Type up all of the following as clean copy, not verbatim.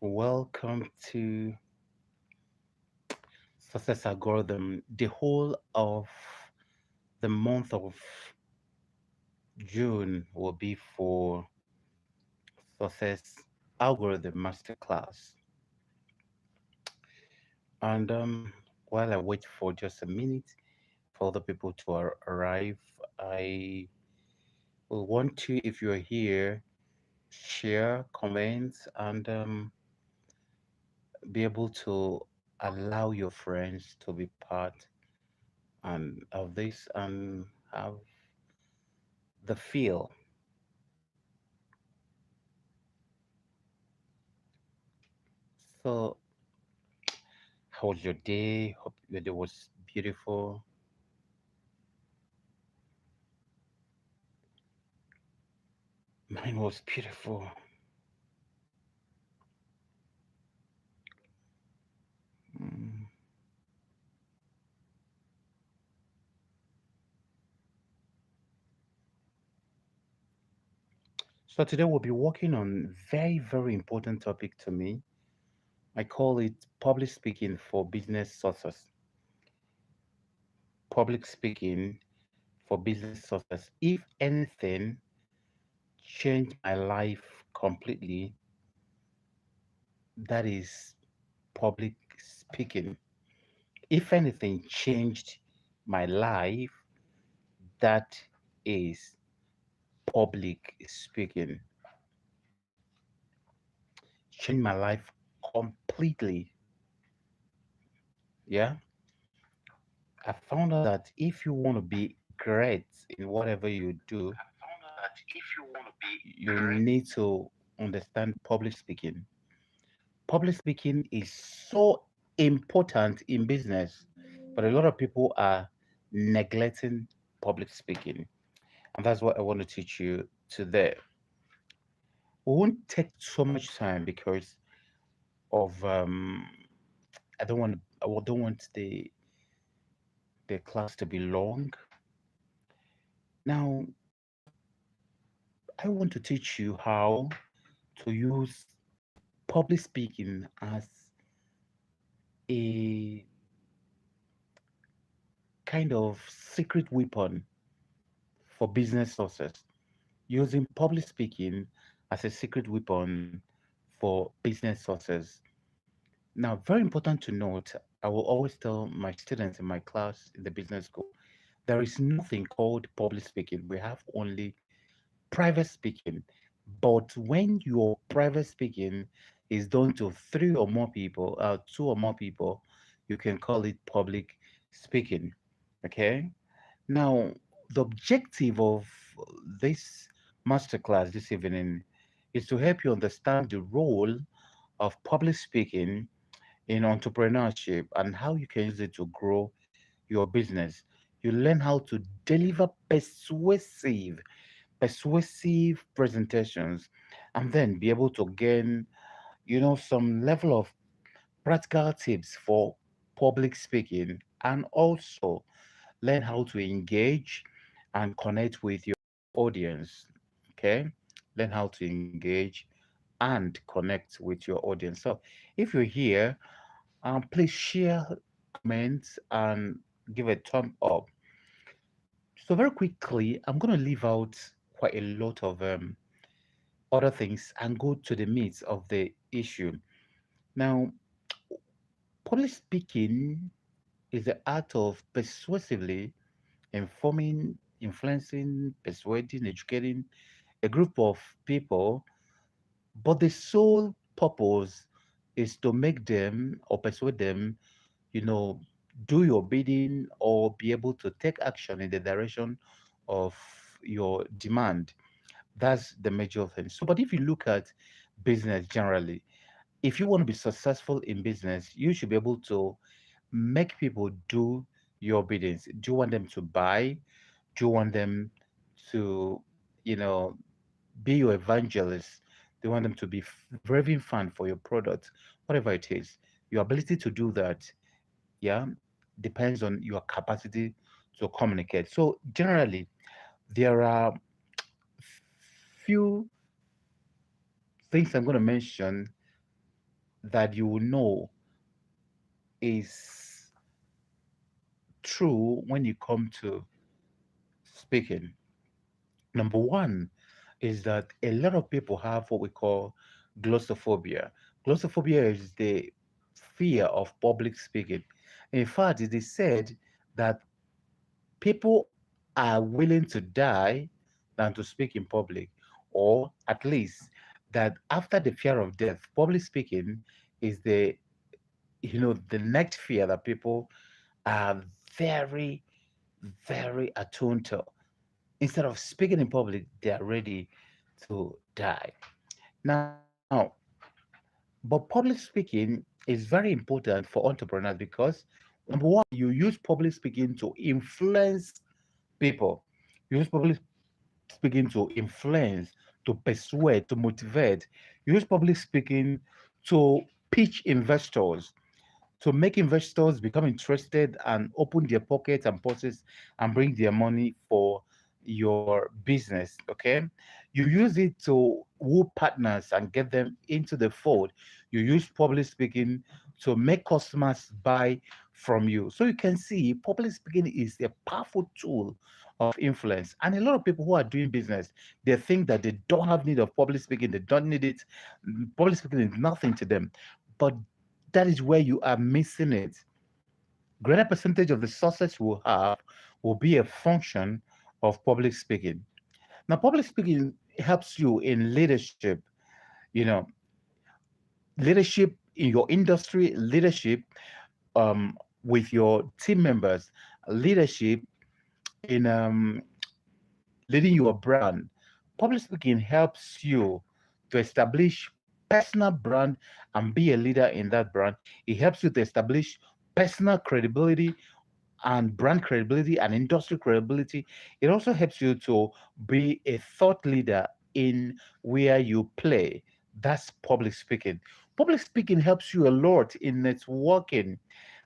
Welcome to Success Algorithm. The whole of the month of June will be for Success Algorithm Masterclass. And while I wait for just a minute for the people to arrive, I will want to, if you're here, share, comment, and be able to allow your friends to be part of this and have the feel. So, how was your day? Hope your day was beautiful. Mine was beautiful. Mm. So today we'll be working on very, very important topic to me. I call it public speaking for business success. Public speaking for business success. If anything changed my life completely, that is public speaking. If anything changed my life, that is public speaking. Changed my life completely. Yeah. I found out that if you want to be great in whatever you do, you need to understand public speaking. Public speaking is so important in business, but a lot of people are neglecting public speaking. And that's what I want to teach you today. We won't take so much time because of I don't want the class to be long. Now I want to teach you how to use public speaking as a kind of secret weapon for business success. Using public speaking as a secret weapon for business success. Now, very important to note, I will always tell my students in my class in the business school, there is nothing called public speaking. We have only private speaking. But when your private speaking is done to three or more people, two or more people, you can call it public speaking. Okay. Now, the objective of this masterclass this evening is to help you understand the role of public speaking in entrepreneurship and how you can use it to grow your business. You learn how to deliver persuasive presentations, and then be able to gain, some level of practical tips for public speaking, and also learn how to engage and connect with your audience. Okay, learn how to engage and connect with your audience. So if you're here, please share, comment, and give a thumb up. So very quickly, I'm going to leave out quite a lot of other things and go to the meat of the issue. Now, public speaking is the art of persuasively informing, influencing, persuading, educating a group of people, but the sole purpose is to make them or persuade them, you know, do your bidding or be able to take action in the direction of your demand. That's the major thing. So, but if you look at business generally, if you want to be successful in business, you should be able to make people do your biddings. Do you want them to buy? Do you want them to, you know, be your evangelist? Do you want them to be raving fan for your product? Whatever it is, your ability to do that, yeah, depends on your capacity to communicate. So generally, there are few things I'm going to mention that you will know is true when you come to speaking. Number one is that a lot of people have what we call glossophobia. Glossophobia is the fear of public speaking. In fact, it is said that people are willing to die than to speak in public, or at least that after the fear of death, public speaking is the next fear that people are very, very attuned to. Instead of speaking in public, they are ready to die. Now, but public speaking is very important for entrepreneurs because number one, you use public speaking to influence people. You use public speaking to influence, to persuade, to motivate. You use public speaking to pitch investors, to make investors become interested and open their pockets and purses and bring their money for your business. Okay. You use it to woo partners and get them into the fold. You use public speaking to make customers buy from you. So you can see public speaking is a powerful tool of influence. And a lot of people who are doing business, they think that they don't have need of public speaking, they don't need it. Public speaking is nothing to them. But that is where you are missing it. Greater percentage of the success we'll have will be a function of public speaking. Now, public speaking helps you in leadership, you know, leadership in your industry, leadership with your team members, leadership in leading your brand. Public speaking helps you to establish personal brand and be a leader in that brand. It helps you to establish personal credibility and brand credibility and industry credibility. It also helps you to be a thought leader in where you play. That's public speaking. Public speaking helps you a lot in networking.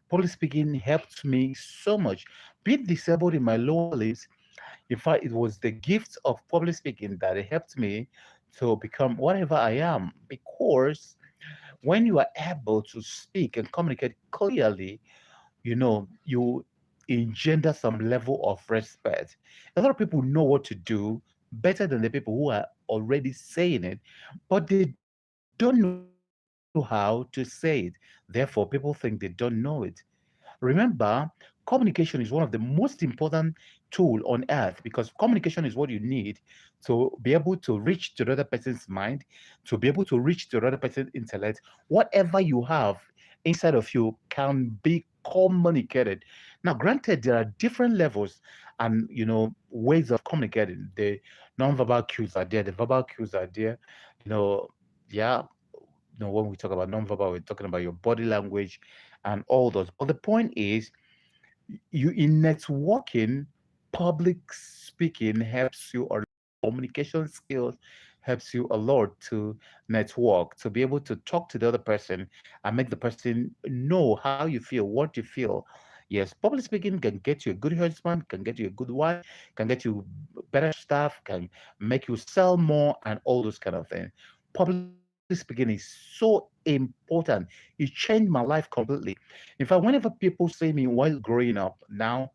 Public speaking helped me so much. Being disabled in my lower limbs, in fact, it was the gift of public speaking that it helped me to become whatever I am. Because when you are able to speak and communicate clearly, you engender some level of respect. A lot of people know what to do better than the people who are already saying it, but they don't know how to say it. Therefore, people think they don't know it. Remember, communication is one of the most important tool on earth because communication is what you need to be able to reach to the other person's mind, to be able to reach to the other person's intellect. Whatever you have inside of you can be communicated. Now, granted, there are different levels and ways of communicating. The non-verbal cues are there, the verbal cues are there. You know, yeah, when we talk about non-verbal, we're talking about your body language and all those. But the point is, you in networking, public speaking helps you a lot. Communication skills helps you a lot to network, to be able to talk to the other person and make the person know how you feel, what you feel. Yes, public speaking can get you a good husband, can get you a good wife, can get you better staff, can make you sell more, and all those kind of things. Public speaking is so important. It changed my life completely. In fact, whenever people say me while growing up, now,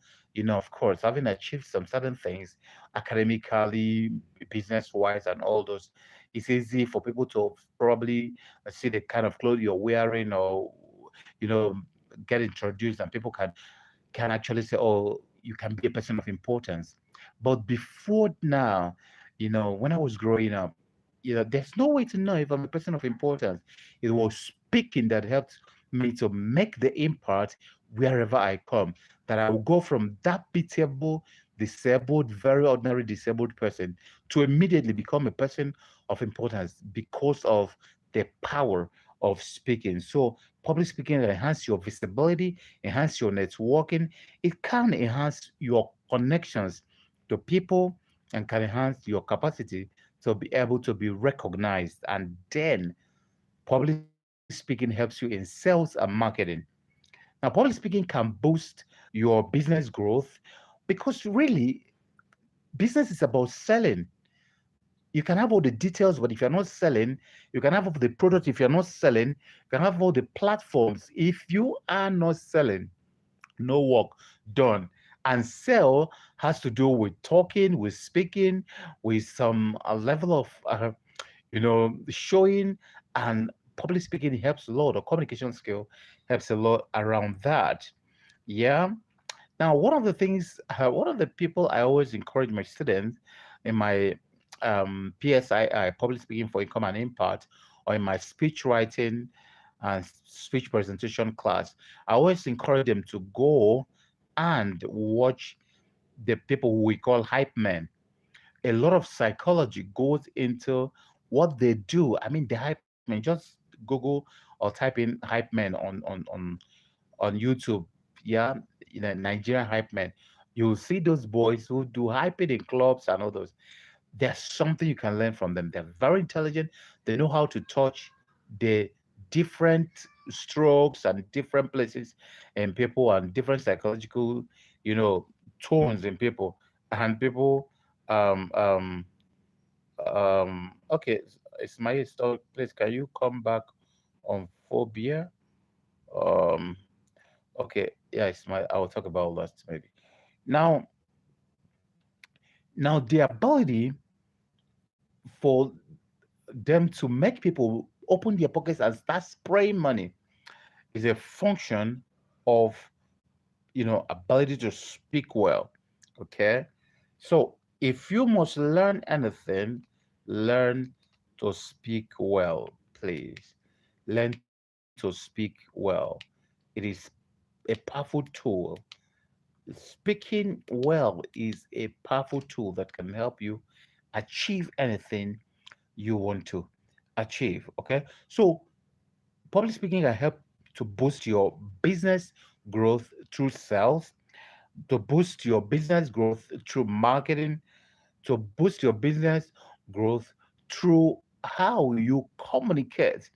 of course, having achieved some certain things academically, business wise, and all those, it's easy for people to probably see the kind of clothes you're wearing or, you know, get introduced, and people can actually say, oh, you can be a person of importance. But before now, when I was growing up, there's no way to know if I'm a person of importance. It was speaking that helped me to make the impact wherever I come. That I will go from that pitiable, disabled, very ordinary disabled person to immediately become a person of importance because of the power of speaking. So public speaking enhance your visibility, enhance your networking. It can enhance your connections to people and can enhance your capacity to be able to be recognized. And then public speaking helps you in sales and marketing. Now, public speaking can boost your business growth because really business is about selling. You can have all the details, but if you're not selling, you can have all the product if you're not selling, you can have all the platforms. If you are not selling, no work done. And sell has to do with talking, with speaking, with some level of showing, and public speaking helps a lot, or communication skill helps a lot around that. Yeah. Now, one of the people I always encourage my students in my PSII, public speaking for income and impact, or in my speech writing and speech presentation class, I always encourage them to go and watch the people we call hype men. A lot of psychology goes into what they do. I mean, the hype men, just Google or type in hype men on YouTube. Yeah, Nigerian hype men. You'll see those boys who do hyping in clubs and all those. There's something you can learn from them. They're very intelligent. They know how to touch the different strokes and different places in people and different psychological, you know, tones in people. And people, um, um, okay, Ismail, stop, please, can you come back on phobia? Um, okay, yeah, Ismail, I will talk about that maybe. Now, now the ability for them to make people open their pockets and start spraying money is a function of ability to speak well. Okay, so if you must learn anything, learn to speak well, please. Learn to speak well. It is a powerful tool. Speaking well is a powerful tool that can help you achieve anything you want to achieve. Okay, so public speaking can help to boost your business growth through sales, to boost your business growth through marketing, to boost your business growth through how you communicate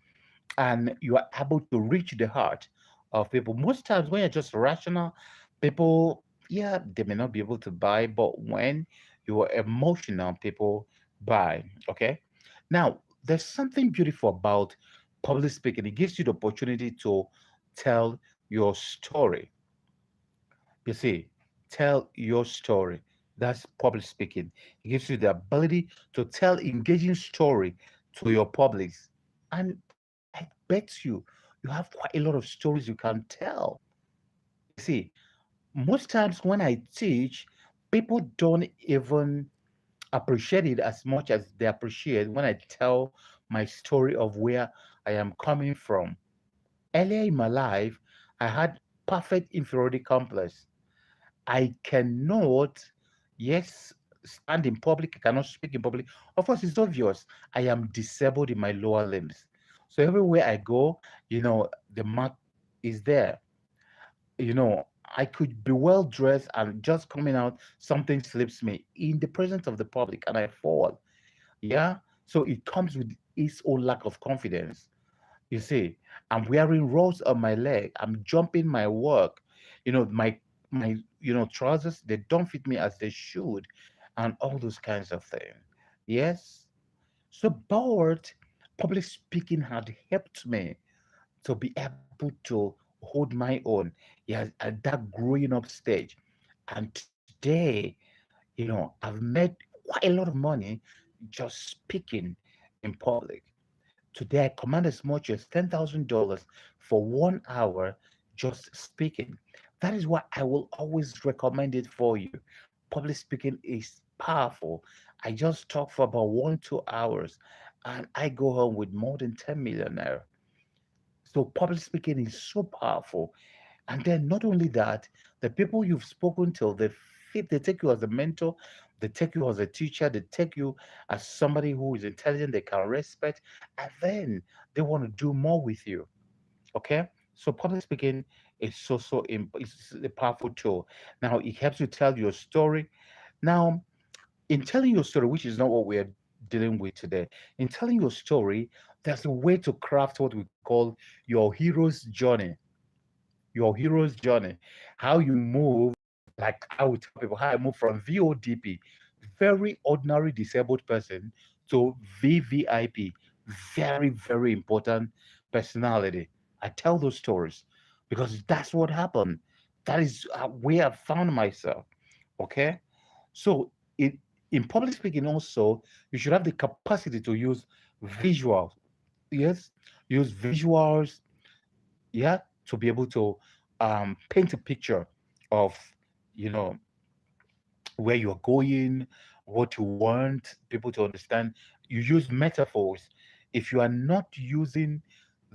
and you are able to reach the heart of people. Most times, when you're just rational, people, yeah, they may not be able to buy, but when you are emotional, people buy. Okay. Now, there's something beautiful about public speaking. It gives you the opportunity to tell your story. You see, tell your story. That's public speaking. It gives you the ability to tell engaging story to your publics. And I bet you have quite a lot of stories you can tell. You see, most times when I teach, people don't even appreciate it as much as they appreciate when I tell my story of where I am coming from. Earlier in my life, I had perfect inferiority complex. I cannot, yes, stand in public. I cannot speak in public. Of course, it's obvious. I am disabled in my lower limbs. So everywhere I go, the mark is there. I could be well dressed and just coming out, something slips me in the presence of the public and I fall. Yeah. So it comes with its own lack of confidence. You see, I'm wearing rolls on my leg. I'm jumping my work. My trousers, they don't fit me as they should, and all those kinds of things. Yes. So, but public speaking had helped me to be able to hold my own. Yes, at that growing up stage. And today, I've made quite a lot of money just speaking in public. Today, I command as much as $10,000 for 1 hour just speaking. That is why I will always recommend it for you. Public speaking is powerful. I just talk for about 1, 2 hours and I go home with more than 10 million naira. So, public speaking is so powerful. And then, not only that, the people you've spoken to, they take you as a mentor, they take you as a teacher, they take you as somebody who is intelligent, they can respect, and then they want to do more with you. Okay? So public speaking is it's a powerful tool. Now it helps you tell your story. Now, in telling your story, which is not what we're dealing with today, in telling your story, there's a way to craft what we call your hero's journey. Your hero's journey, how you move, like I would tell people how I move from VODP, very ordinary disabled person, to VVIP, very, very important personality. I tell those stories because that's what happened. That is where I found myself. Okay. So in public speaking, also, you should have the capacity to use visuals. Yes, use visuals, yeah, to be able to paint a picture of, you know, where you're going, what you want people to understand. You use metaphors. If you are not using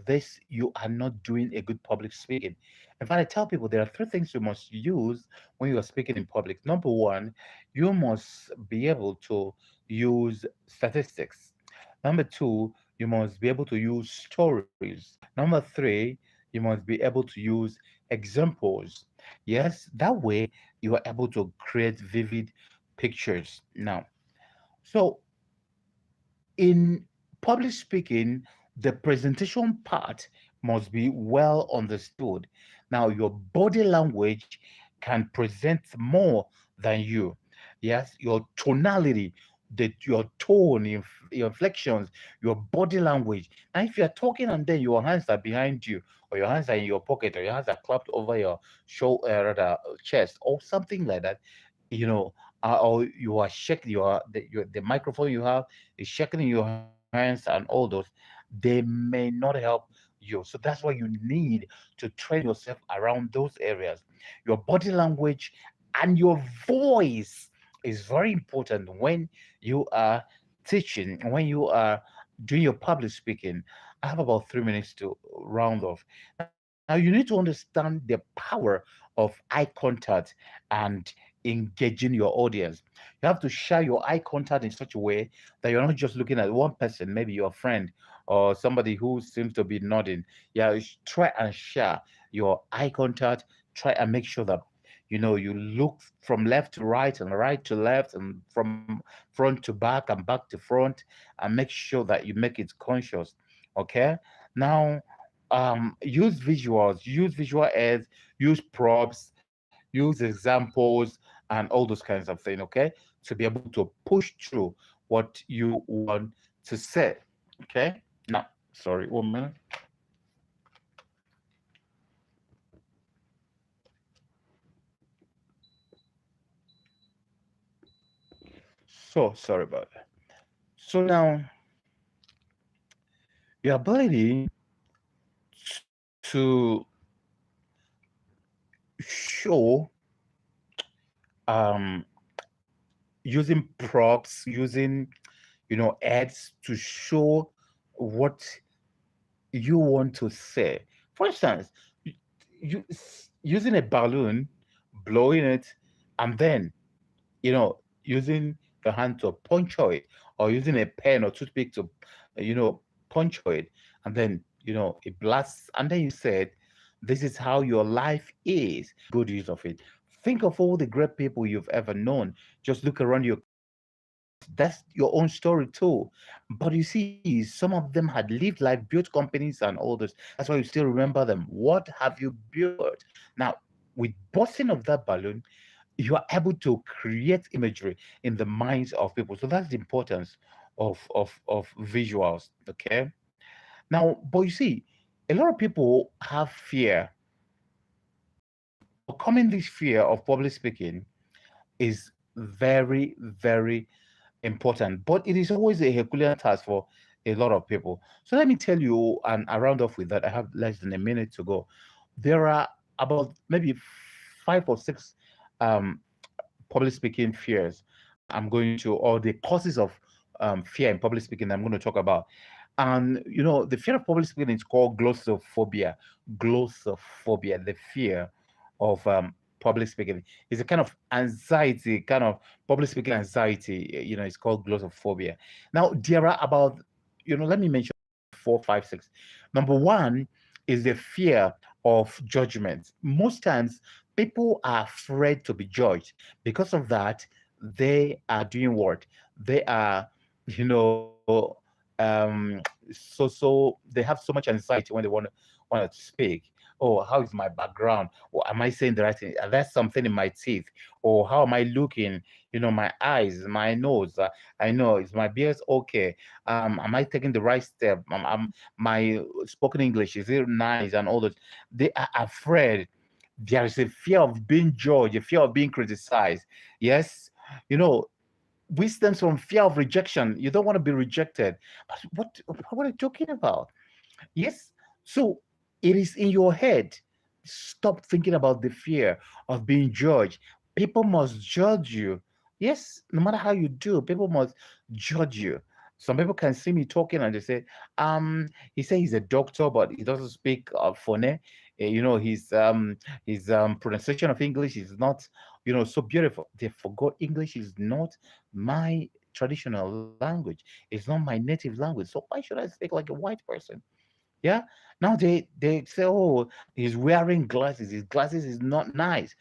this, you are not doing a good public speaking. In fact, I tell people there are three things you must use when you are speaking in public. Number one, you must be able to use statistics. Number two, you must be able to use stories. Number three, you must be able to use examples. Yes, that way you are able to create vivid pictures. Now, so in public speaking, the presentation part must be well understood. Now, your body language can present more than you. Yes, your tonality, your tone, your inflections, your body language. And if you're talking and then your hands are behind you, or your hands are in your pocket, or your hands are clapped over your shoulder, rather chest, or something like that, you know, or you are shaking the microphone you have is shaking in your hands and all those, they may not help you. So that's why you need to train yourself around those areas. Your body language and your voice is very important when you are teaching, when you are doing your public speaking. I have about 3 minutes to round off. Now, you need to understand the power of eye contact and engaging your audience. You have to share your eye contact in such a way that you're not just looking at one person, maybe your friend or somebody who seems to be nodding. Yeah, try and share your eye contact. Try and make sure that you look from left to right and right to left and from front to back and back to front, and make sure that you make it conscious. Okay. Now, use visuals, use visual aids, use props, use examples, and all those kinds of things. Okay, to be able to push through what you want to say. Okay. Now, sorry, 1 minute. So sorry about that. So now, your ability to show, um using props, using ads to show what you want to say. For instance, you, using a balloon, blowing it, and then using your hand to puncture it, or using a pen or toothpick to puncture it, and then it blasts, and then you said, "This is how your life is." Good use of it. Think of all the great people you've ever known. Just look around your that's your own story too. But you see, some of them had lived life, built companies and all this. That's why you still remember them. What have you built? Now, with busting of that balloon, you are able to create imagery in the minds of people. So that's the importance of visuals. Okay. Now, but you see, a lot of people have fear. Overcoming this fear of public speaking is very, very important, but it is always a Herculean task for a lot of people. So let me tell you, and I round off with that. I have less than a minute to go. There are about maybe 5 or 6 um, public speaking fears I'm going to, or the causes of fear in public speaking I'm going to talk about. And the fear of public speaking is called glossophobia. Glossophobia, the fear of public speaking, is a kind of anxiety, kind of public speaking anxiety. It's called glossophobia. Now there are about, let me mention 4, 5, 6. Number one is the fear of judgment. Most times people are afraid to be judged. Because of that, they are doing what? They are, you know, um, so they have so much anxiety when they want to speak. Oh, how is my background? Or am I saying the right thing? That's something in my teeth. Or how am I looking? My eyes, my nose. I know, is my beard okay? Am I taking the right step? My spoken English, is it nice? And all those. They are afraid. There is a fear of being judged, a fear of being criticized. Yes, you know, wisdom's from fear of rejection. You don't want to be rejected. But what are you talking about? Yes. So it is in your head. Stop thinking about the fear of being judged. People must judge you. Yes, no matter how you do, people must judge you. Some people can see me talking and they say, he say he's a doctor, but he doesn't speak phone. His pronunciation of English is not, so beautiful. They forgot English is not my traditional language. It's not my native language. So why should I speak like a white person? Yeah. Now they say, oh, he's wearing glasses. His glasses is not nice.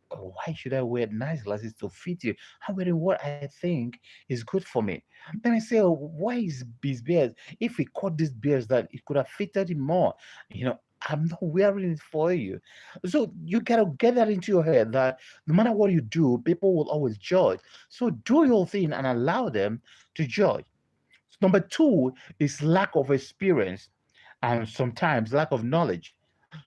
Why should I wear nice glasses to fit you? I'm wearing what I think is good for me. Then I say, oh, why is his beard? If we cut these beards, that it could have fitted him more. I'm not wearing it for you. So you gotta get that into your head that no matter what you do, people will always judge. So do your thing and allow them to judge. Number two is lack of experience and sometimes lack of knowledge.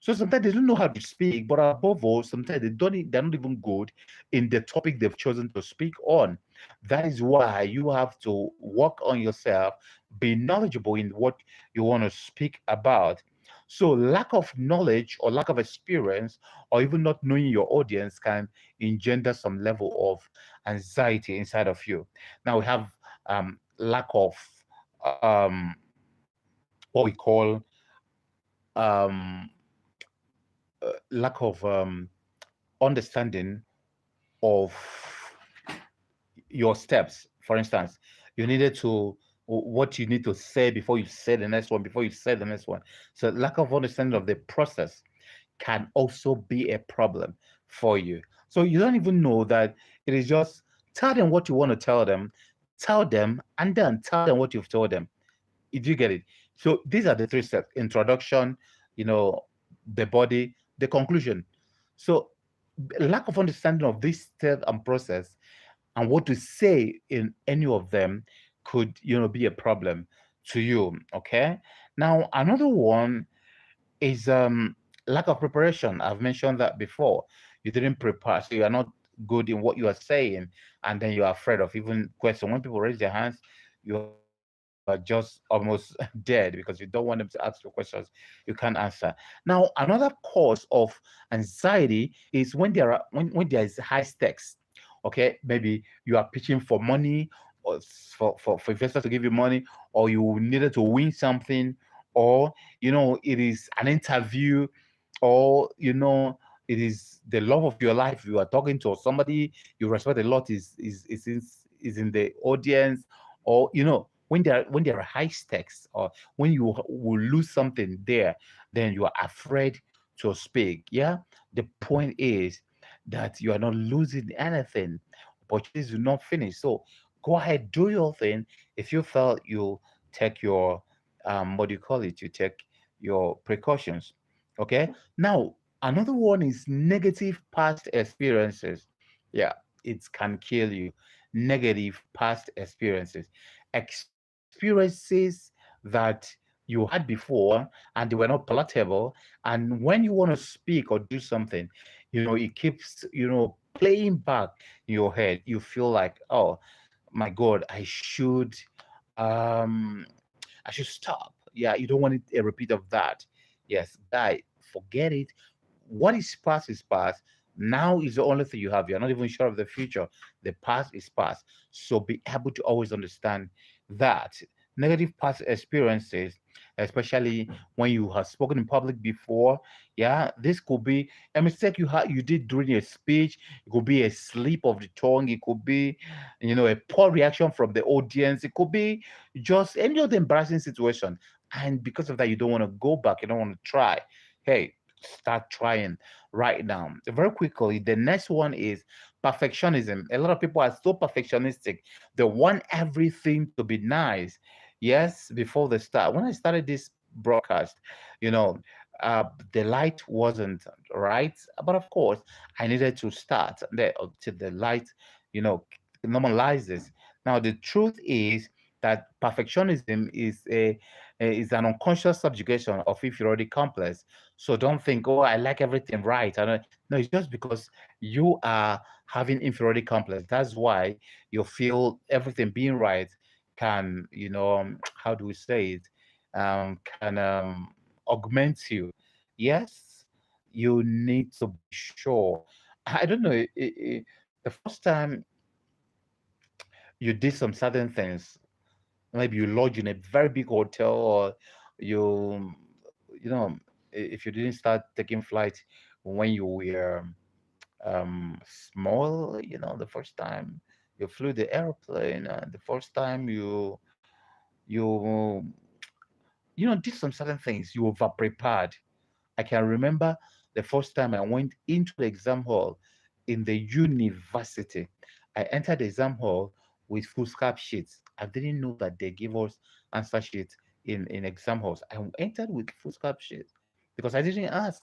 So sometimes they don't know how to speak, but above all, sometimes they're not even good in the topic they've chosen to speak on. That is why you have to work on yourself, be knowledgeable in what you want to speak about. So lack of knowledge or lack of experience or even not knowing your audience can engender some level of anxiety inside of you. Now we have lack of um, what we call um, lack of understanding of your steps. For instance, you needed to what you need to say before you say the next one, before you say the next one. So lack of understanding of the process can also be a problem for you. So you don't even know that it is just tell them what you want to tell them, and then tell them what you've told them. Did you get it? So these are the three steps: introduction, you know, the body, the conclusion. So lack of understanding of this step and process and what to say in any of them could, be a problem to you. Okay. Now another one is lack of preparation. I've mentioned that before. You didn't prepare, so you are not good in what you are saying, and then you are afraid of even question. When people raise their hands, you are just almost dead because you don't want them to ask you questions you can't answer. Now, another cause of anxiety is when when there is high stakes. Okay, maybe you are pitching for money or for investors to give you money, or you needed to win something, or it is an interview, or it is the love of your life you are talking to, or somebody you respect a lot is in the audience, or when there are high stakes, or when you will lose something there, then you are afraid to speak. Yeah, the point is that you are not losing anything. Opportunities will not finish. So go ahead, do your thing. If you felt you take your what do you call it? You take your precautions. Okay. Now another one is negative past experiences. Yeah, it can kill you. Negative past experiences. Experiences that you had before and they were not palatable. And when you want to speak or do something, it keeps, playing back in your head. You feel like, oh my God, um I should stop. Yeah, you don't want a repeat of that. Yes, guy, forget it. What is past is past. Now is the only thing you have. You're not even sure of the future. The past is past. So be able to always understand that negative past experiences, especially when you have spoken in public before, yeah, this could be a mistake you did during a speech. It could be a slip of the tongue. It could be, a poor reaction from the audience. It could be just any other embarrassing situation. And because of that, you don't want to go back, you don't want to try. Hey, start trying right now. Very quickly, the next one is perfectionism. A lot of people are so perfectionistic, they want everything to be nice. Yes, before they start. When I started this broadcast, you know the light wasn't right. But of course, I needed to start there till the light, you know, normalizes. Now, the truth is that perfectionism is an unconscious subjugation of inferiority complex. So don't think, oh, I like everything right. I don't, no, it's just because you are having inferiority complex. That's why you feel everything being right can, how do we say it? Can augment you. Yes, you need to be sure. I don't know. The first time you did some certain things, maybe you lodge in a very big hotel, or you, you know, if you didn't start taking flight when you were small, the first time you flew the airplane, the first time you did some certain things, you over prepared. I can remember the first time I went into the exam hall in the university. I entered the exam hall with foolscap sheets. I didn't know that they give us answer sheets in exam halls. I entered with foolscap sheets because I didn't ask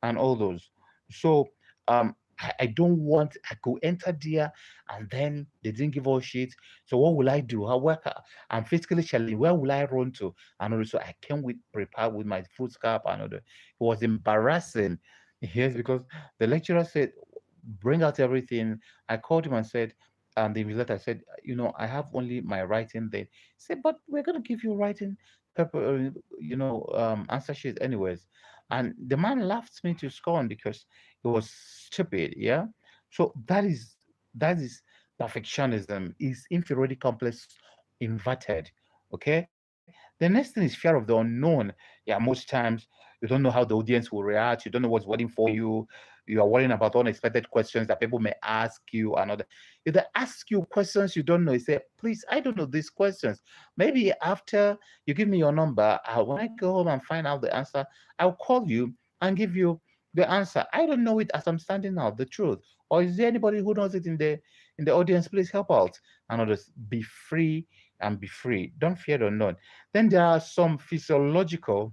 and all those. So I don't want I could enter there and then they didn't give us sheets. So what will I do? I'm physically challenged. Where will I run to? And also I came with prepared with my foolscap and all that. It was embarrassing. Yes, because the lecturer said, bring out everything. I called him and said, and the invigilator said, I have only my writing there. He said, but we're gonna give you writing paper, answer sheet anyways. And the man laughed me to scorn because it was stupid. Yeah. So that is perfectionism, is inferiority complex inverted. Okay. The next thing is fear of the unknown. Yeah, most times you don't know how the audience will react. You don't know what's waiting for you. You are worrying about unexpected questions that people may ask you. Another, if they ask you questions you don't know, you say, "Please, I don't know these questions. Maybe after you give me your number, when I go home and find out the answer, I'll call you and give you the answer. I don't know it as I'm standing now. The truth, or is there anybody who knows it in the audience? Please help out." And others, be free and be free. Don't fear the unknown. Then there are some physiological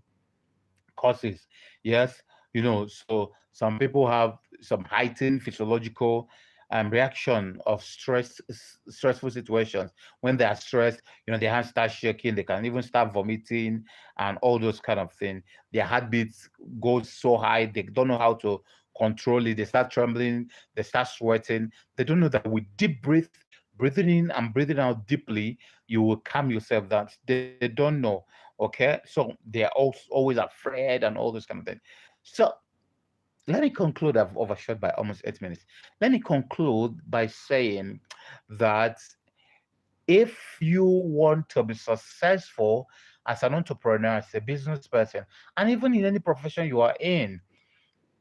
causes. Yes, so some people have some heightened physiological reaction of stressful situations. When they are stressed, their hands start shaking, they can even start vomiting and all those kind of things. Their heartbeats go so high, they don't know how to control it. They start trembling, they start sweating. They don't know that with deep breathing in and breathing out deeply, you will calm yourself down. They don't know. Okay, so they're always afraid and all those kind of things. So let me conclude. I've overshot by almost 8 minutes. Let me conclude by saying that if you want to be successful as an entrepreneur, as a business person, and even in any profession you are in,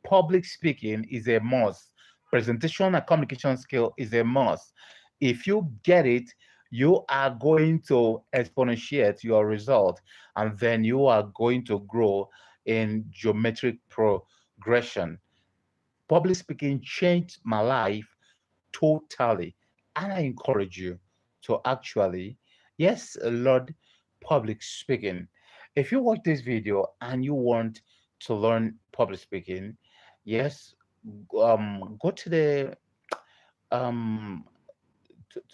public speaking is a must. Presentation and communication skill is a must. If you get it, you are going to exponentiate your result, and then you are going to grow in geometric progression. Public speaking changed my life totally, and I encourage you to actually, yes, Lord, public speaking. If you watch this video and you want to learn public speaking, yes, go um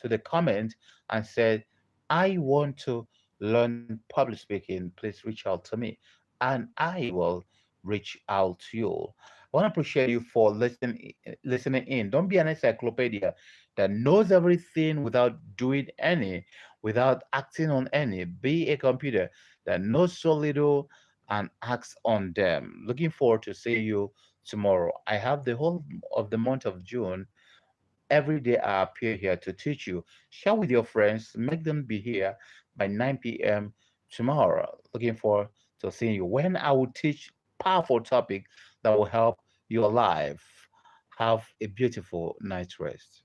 to the comment and said, I want to learn public speaking, please reach out to me and I will reach out to you. I want to appreciate you for listening in. Don't be an encyclopedia that knows everything without doing any, without acting on any. Be a computer that knows so little and acts on them. Looking forward to seeing you tomorrow. I have the whole of the month of June. Every day I appear here to teach you. Share with your friends, make them be here by 9 p.m. tomorrow. Looking forward to seeing you when I will teach powerful topic that will help your life. Have a beautiful night's rest.